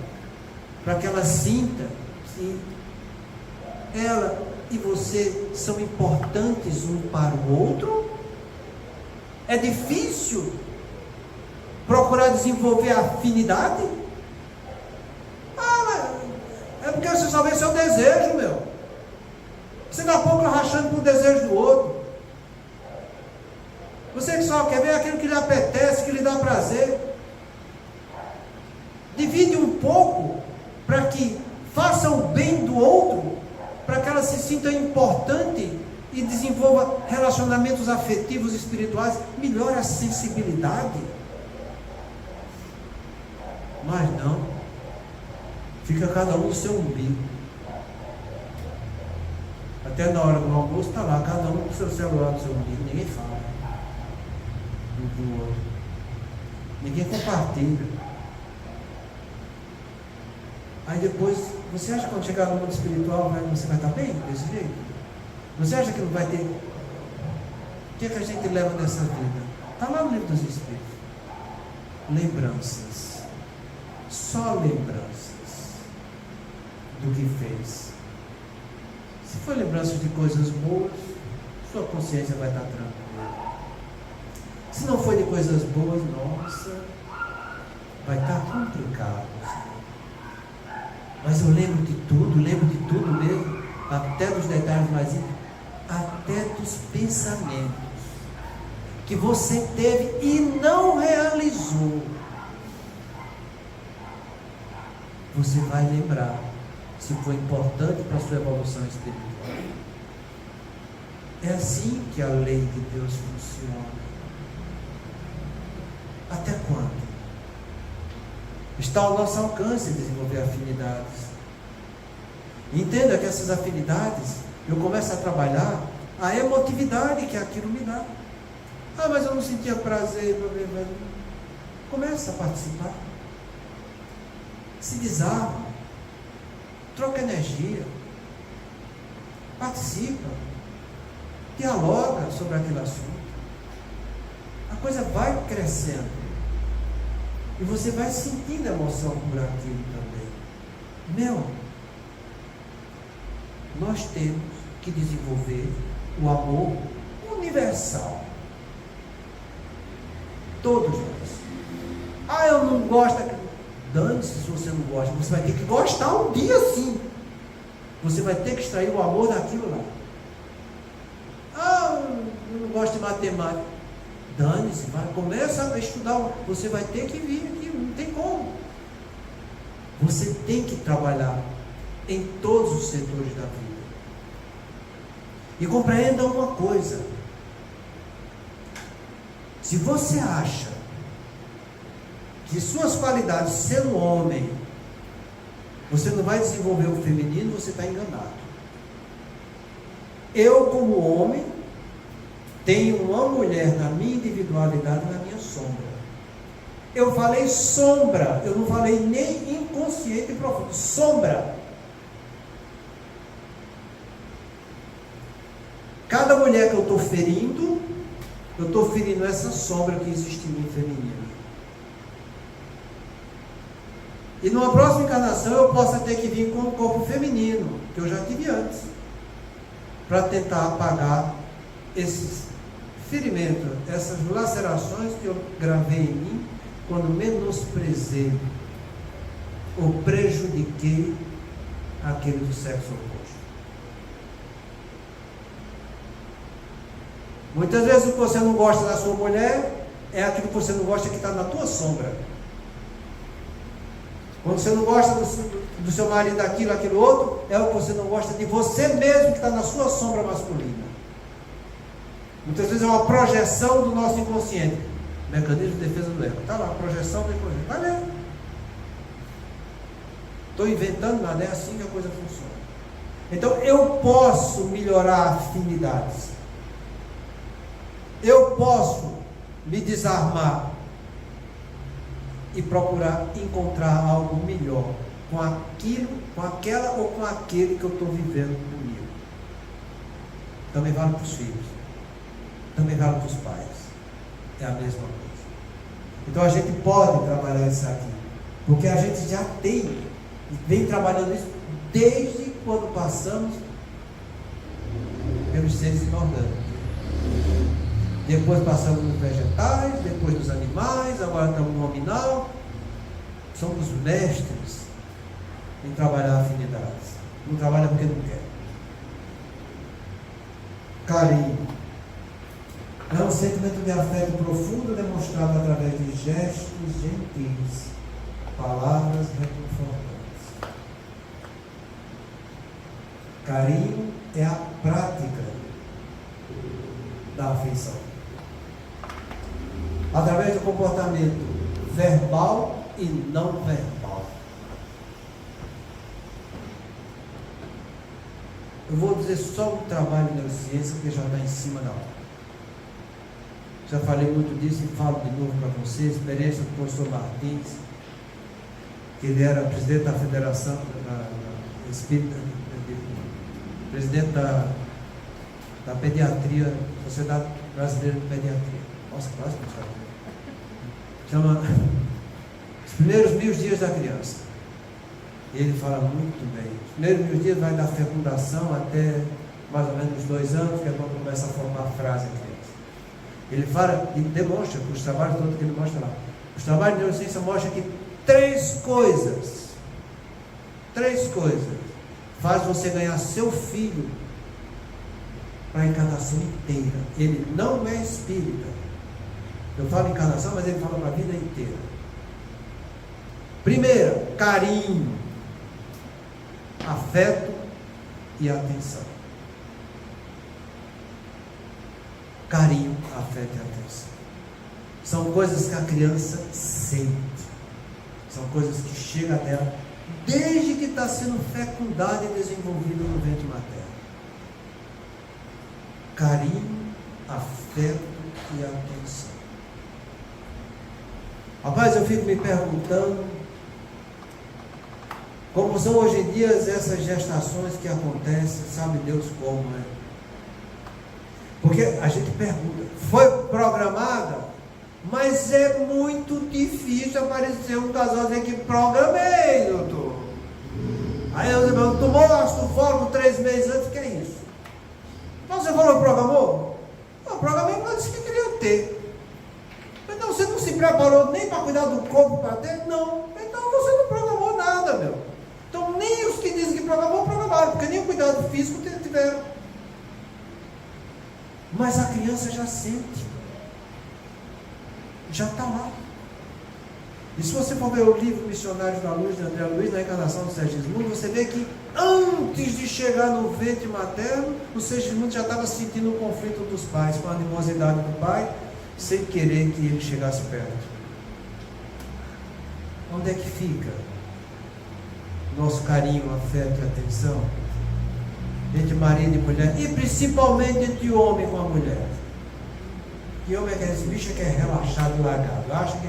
para que ela sinta que ela e você são importantes um para o outro? É difícil procurar desenvolver a afinidade? É porque você só vê seu desejo, meu. Você dá pouco rachando por desejo do outro. Você que só quer ver aquilo que lhe apetece, que lhe dá prazer. Divide um pouco para que faça o bem do outro, para que ela se sinta importante e desenvolva relacionamentos afetivos e espirituais, melhore a sensibilidade. Mas não. Fica cada um no seu umbigo. Até na hora do almoço está lá, cada um com o seu celular no seu umbigo. Ninguém fala um com o outro. Ninguém compartilha. Aí depois, você acha que quando chegar no mundo espiritual você vai estar bem desse jeito? Você acha que não vai ter? O que é que a gente leva dessa vida? Está lá no livro dos Espíritos. Lembranças. Só lembranças do que fez. Se for lembranças de coisas boas, sua consciência vai estar tranquila. Se não for de coisas boas, nossa, vai estar complicado. Mas eu lembro de tudo mesmo, até dos detalhes mais íntimos, até dos pensamentos que você teve e não realizou. Você vai lembrar se foi importante para a sua evolução espiritual. É assim que a lei de Deus funciona. Até quando? Está ao nosso alcance desenvolver afinidades. Entenda que essas afinidades, eu começo a trabalhar a emotividade que aquilo me dá. Ah, mas eu não sentia prazer. Começa a participar. Se desarma. Troca energia. Participa. Dialoga sobre aquele assunto. A coisa vai crescendo. E você vai sentindo emoção por aquilo também. Nós temos que desenvolver o amor universal. Todos nós. Ah, eu não gosto. Dane-se se você não gosta. Você vai ter que gostar um dia sim. Você vai ter que extrair o amor daquilo lá. Ah, eu não gosto de matemática. Dane-se, começa a estudar. Você vai ter que vir aqui, não tem como. Você tem que trabalhar em todos os setores da vida. E compreenda uma coisa. Se você acha que suas qualidades, sendo homem, você não vai desenvolver o feminino, você está enganado. Eu, como homem, tenho uma mulher na minha individualidade, na minha sombra. Eu falei sombra, eu não falei nem inconsciente e profundo. Sombra. Cada mulher que eu estou ferindo essa sombra que existe em mim feminina. E numa próxima encarnação eu possa ter que vir com um corpo feminino, que eu já tive antes, para tentar apagar esses ferimentos, essas lacerações que eu gravei em mim quando menosprezei ou prejudiquei aquele do sexo oposto. Muitas vezes o que você não gosta da sua mulher é aquilo que você não gosta que está na tua sombra. Quando você não gosta do seu marido, aquilo outro, é o que você não gosta de você mesmo que está na sua sombra masculina. Muitas vezes é uma projeção do nosso inconsciente. Mecanismo de defesa do ego. Está lá, projeção do inconsciente. Vai ler. Estou inventando nada, é assim que a coisa funciona. Então eu posso melhorar afinidades. Eu posso me desarmar e procurar encontrar algo melhor com aquilo, com aquela ou com aquele que eu estou vivendo comigo. Também vale para os filhos. Também vale para os pais. É a mesma coisa. Então a gente pode trabalhar isso aqui. Porque a gente já vem trabalhando isso desde quando passamos pelos seres inorgânicos. Depois passamos nos vegetais, depois nos animais, agora estamos no nominal. Somos mestres em trabalhar afinidades. Não trabalha porque não quer. Carinho. É um sentimento de afeto profundo demonstrado através de gestos gentis, palavras reconfortantes. Carinho é a prática da afeição. Através do comportamento verbal e não verbal. Eu vou dizer só um trabalho de neurociência que já está em cima da hora. Já falei muito disso e falo de novo para vocês. Experiência do professor Martins, que ele era presidente da Federação presidente da Pediatria, Sociedade Brasileira de Pediatria. Nossa, quase não sabe. Chama Os Primeiros 1000 Dias da Criança. E ele fala muito bem. Os primeiros 1000 dias vai da fecundação até mais ou menos 2 anos, que é quando começa a formar frase a criança. Ele fala e demonstra, com os trabalhos todos que ele mostra lá. Os trabalhos de neurociência mostram que 3 coisas faz você ganhar seu filho para a encarnação inteira. Ele não é espírita. Eu falo encarnação, mas ele fala para a vida inteira. Primeira, carinho, afeto e atenção. Carinho, afeto e atenção. São coisas que a criança sente. São coisas que chegam dela desde que está sendo fecundada e desenvolvida no ventre materno. Carinho, afeto e atenção. Rapaz, eu fico me perguntando como são hoje em dia essas gestações que acontecem, sabe Deus como, né? Porque a gente pergunta, foi programada? Mas é muito difícil aparecer um casalzinho que programei, doutor. Aí eu digo, tomou ácido fólico 3 meses antes, que é isso? Então você falou que programou? Não, programei, mas disse que queria ter. Então você não se preparou nem para cuidar do corpo para ter? Não. Então você não programou nada, meu. Então nem os que dizem que programou, programaram, porque nem o cuidado físico tiveram. Mas a criança já sente. Já está lá. E se você for ver o livro Missionários da Luz, de André Luiz, na encarnação do Segismundo, você vê que antes de chegar no ventre materno, o Segismundo já estava sentindo o conflito dos pais, com a animosidade do pai, sem querer que ele chegasse perto. Onde é que fica nosso carinho, afeto e atenção? Entre marido e mulher, e principalmente entre o homem com a mulher. Que homem é aquele bicho que é relaxado e largado. Eu acho que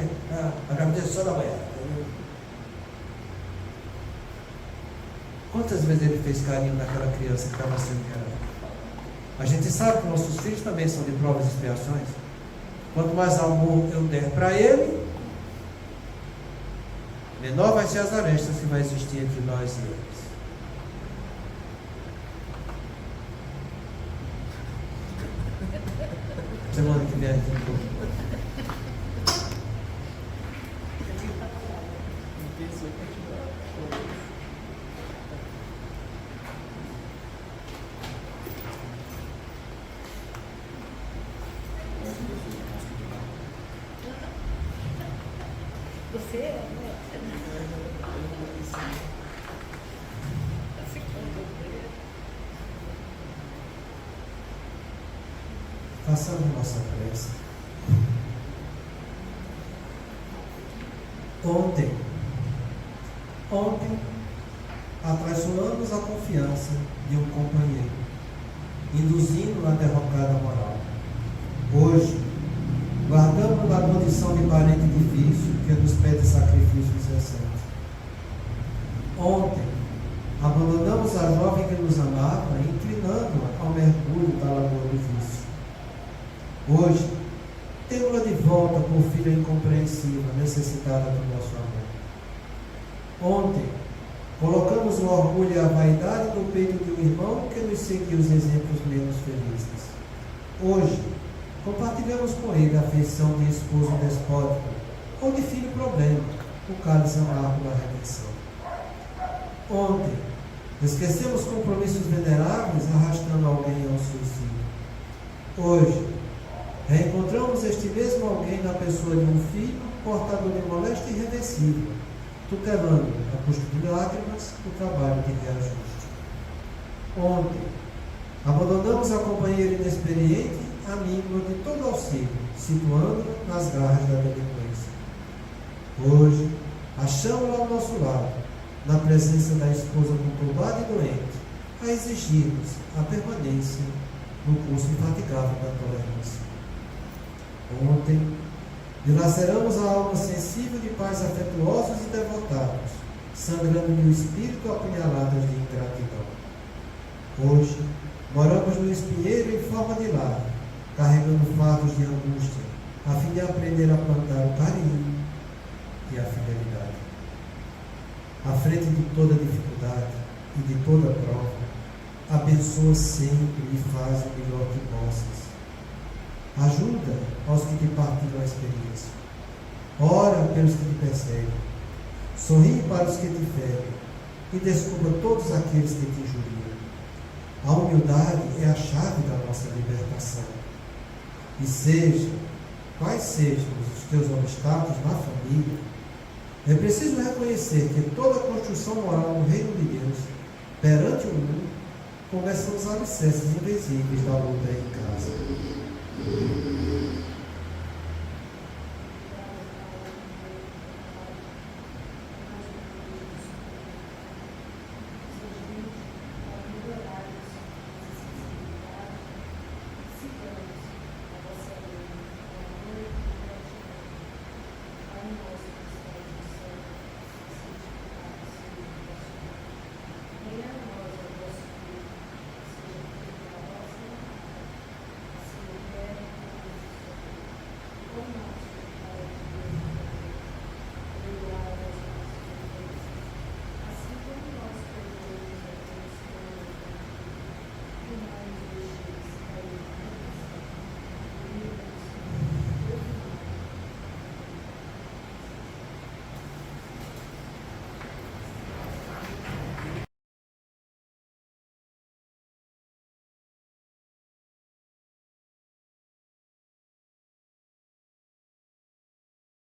a gravidez só da manhã. Quantas vezes ele fez carinho naquela criança que estava sendo gerada? A gente sabe que nossos filhos também são de provas e expiações. Quanto mais amor eu der para ele, menor vai ser as arestas que vai existir entre nós e eles. Semana que vem aqui um pouco. Você é, né? Façamos nossa prece. Ontem, atraiçoamos a confiança de um companheiro, induzindo a derrocada moral. Hoje, guardamos a condição de parente difícil que nos pede sacrifício incessante. Ontem, abandonamos a jovem que nos amava, inclinando-a ao mergulho da lagoa do vício. Hoje, temos-la de volta por filha incompreensiva, necessitada do nosso amor. Ontem, colocamos o orgulho e a vaidade no peito de um irmão que nos seguiu os exemplos menos felizes. Hoje, compartilhamos com ele a afeição de esposo despótico ou de filho problema, o cálice amargo da redenção. Ontem, esquecemos compromissos veneráveis arrastando alguém ao suicídio. Hoje, reencontramos este mesmo alguém na pessoa de um filho portador de moléstia irreversível, tutelando, a custo de lágrimas, o trabalho de reajuste. Ontem, abandonamos a companheira inexperiente, amiga de todo auxílio, situando-a nas garras da delinquência. Hoje, achamos-la ao nosso lado, na presença da esposa conturbada e doente, a exigirmos a permanência no curso infatigável da tolerância. Ontem, dilaceramos a alma sensível de pais afetuosos e devotados, sangrando-lhe o espírito a punhaladas de ingratidão. Hoje, moramos no espinheiro em forma de lar, carregando fardos de angústia, a fim de aprender a plantar o carinho e a fidelidade. À frente de toda dificuldade e de toda prova, abençoa sempre e faz o melhor que possas. Ajuda aos que te partilham a experiência. Ora pelos que te perseguem. Sorri para os que te ferem. E desculpa todos aqueles que te injuriam. A humildade é a chave da nossa libertação. E seja, quais sejam os teus obstáculos na família, é preciso reconhecer que toda construção moral no reino de Deus, perante o mundo, começa nos alicerces invisíveis da luta em casa.